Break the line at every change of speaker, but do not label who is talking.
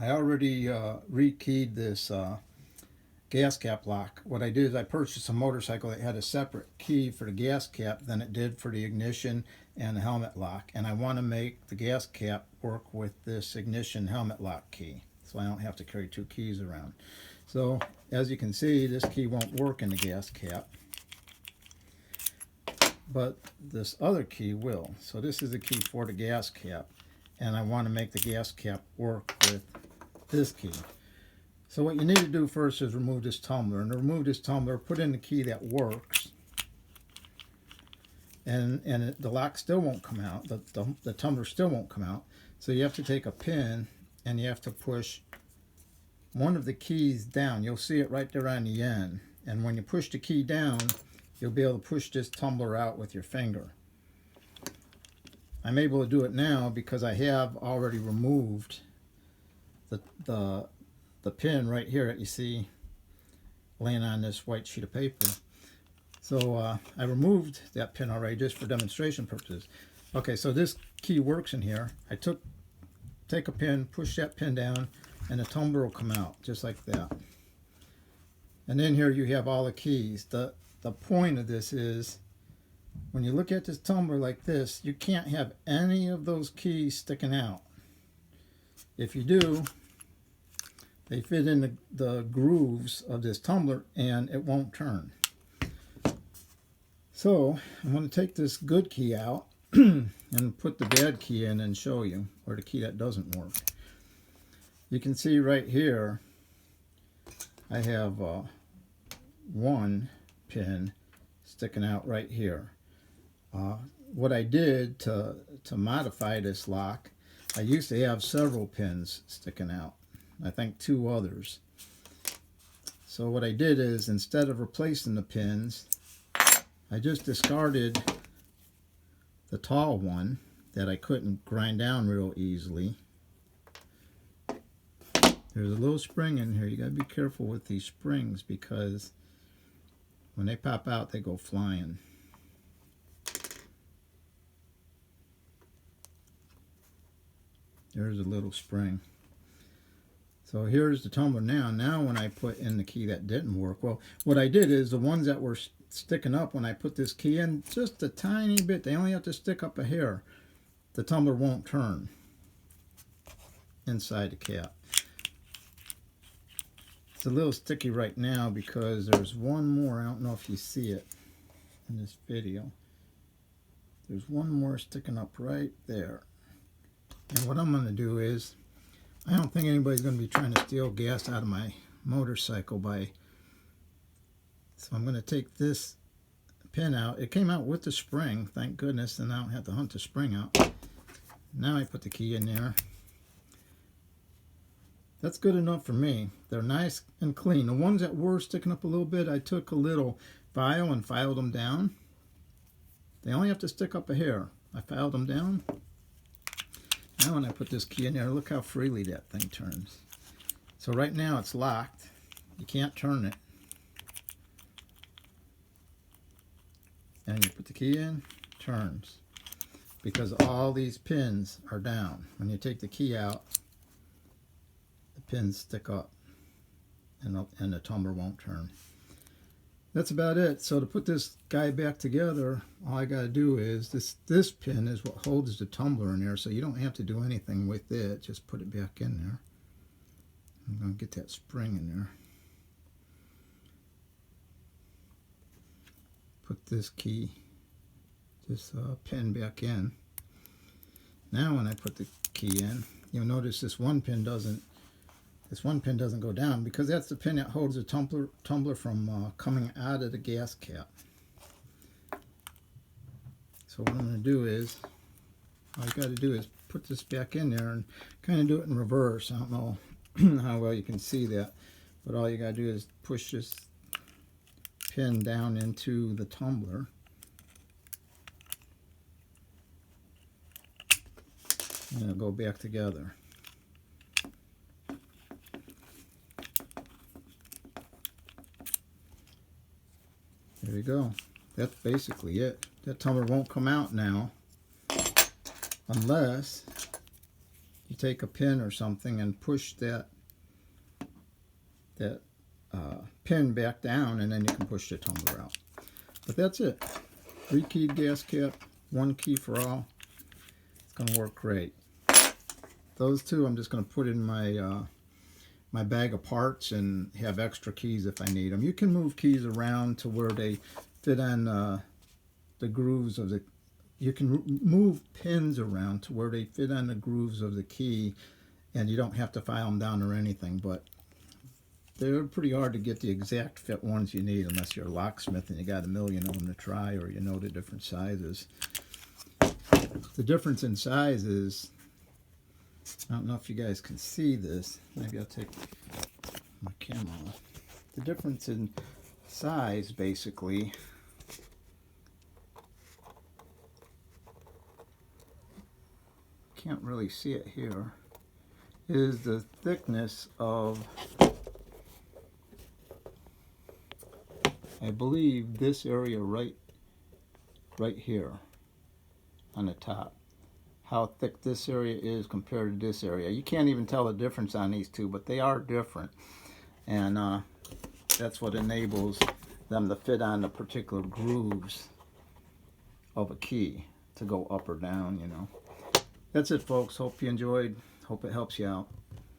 I already rekeyed this gas cap lock. What I did is I purchased a motorcycle that had a separate key for the gas cap than it did for the ignition and the helmet lock, and I want to make the gas cap work with this ignition helmet lock key, so I don't have to carry two keys around. So as you can see, this key won't work in the gas cap, but this other key will. So this is the key for the gas cap, and I want to make the gas cap work with this key. So what you need to do first is remove this tumbler. And to remove this tumbler, put in the key that works. And the lock still won't come out. The tumbler still won't come out. So you have to take a pin and you have to push one of the keys down. You'll see it right there on the end. And when you push the key down, you'll be able to push this tumbler out with your finger. I'm able to do it now because I have already removed the pin right here that you see laying on this white sheet of paper. So I removed that pin already just for demonstration purposes. Okay, so this key works in here. I take a pin, push that pin down, and the tumbler will come out just like that. And then here you have all the keys. The point of this is when you look at this tumbler like this, you can't have any of those keys sticking out. If you do, they fit in the grooves of this tumbler and it won't turn. So I'm going to take this good key out and put the bad key in and show you, or the key that doesn't work. You can see right here I have one pin sticking out right here. What I did to modify this lock, I used to have several pins sticking out. I think two others. So what I did is, instead of replacing the pins, I just discarded the tall one that I couldn't grind down real easily. There's a little spring in here. You gotta be careful with these springs because when they pop out, they go flying. There's a little spring. So here's the tumbler now. Now when I put in the key that didn't work, well, what I did is the ones that were sticking up when I put this key in, just a tiny bit, they only have to stick up a hair. The tumbler won't turn inside the cap. It's a little sticky right now because there's one more. I don't know if you see it in this video. There's one more sticking up right there. And what I'm going to do is, I don't think anybody's going to be trying to steal gas out of my motorcycle so I'm going to take this pin out. It came out with the spring, thank goodness, and I don't have to hunt the spring out. Now I put the key in there. That's good enough for me. They're nice and clean. The ones that were sticking up a little bit, I took a little file and filed them down. They only have to stick up a hair. I filed them down. Now when I put this key in there, look how freely that thing turns. So right now it's locked. You can't turn it. And you put the key in, turns. Because all these pins are down. When you take the key out, the pins stick up and the tumbler won't turn. That's about it. So to put this guy back together, all I got to do is, this pin is what holds the tumbler in there, so you don't have to do anything with it. Just put it back in there. I'm going to get that spring in there. Put this key, this pin back in. Now when I put the key in, you'll notice this one pin doesn't go down because that's the pin that holds the tumbler from coming out of the gas cap. So what I'm going to do is, all you got to do is put this back in there and kind of do it in reverse. I don't know how well you can see that, but all you got to do is push this pin down into the tumbler. And it'll go back together. There you go. That's basically it. That tumbler won't come out now unless you take a pin or something and push that pin back down, and then you can push the tumbler out. But that's it. 3-keyed gas cap, 1 key for all. It's going to work great. Those two I'm just going to put in my my bag of parts and have extra keys if I need them. You can move keys around to where they fit on the grooves of the... You can move pins around to where they fit on the grooves of the key, and you don't have to file them down or anything, but they're pretty hard to get the exact fit ones you need unless you're a locksmith and you got a million of them to try, or you know the different sizes. The difference in sizes, I don't know if you guys can see this. Maybe I'll take my camera off. The difference in size, basically, can't really see it here, is the thickness of, I believe, this area right here on the top. How thick this area is compared to this area. You can't even tell the difference on these two, but they are different. And that's what enables them to fit on the particular grooves of a key to go up or down, you know. That's it, folks. Hope you enjoyed. Hope it helps you out.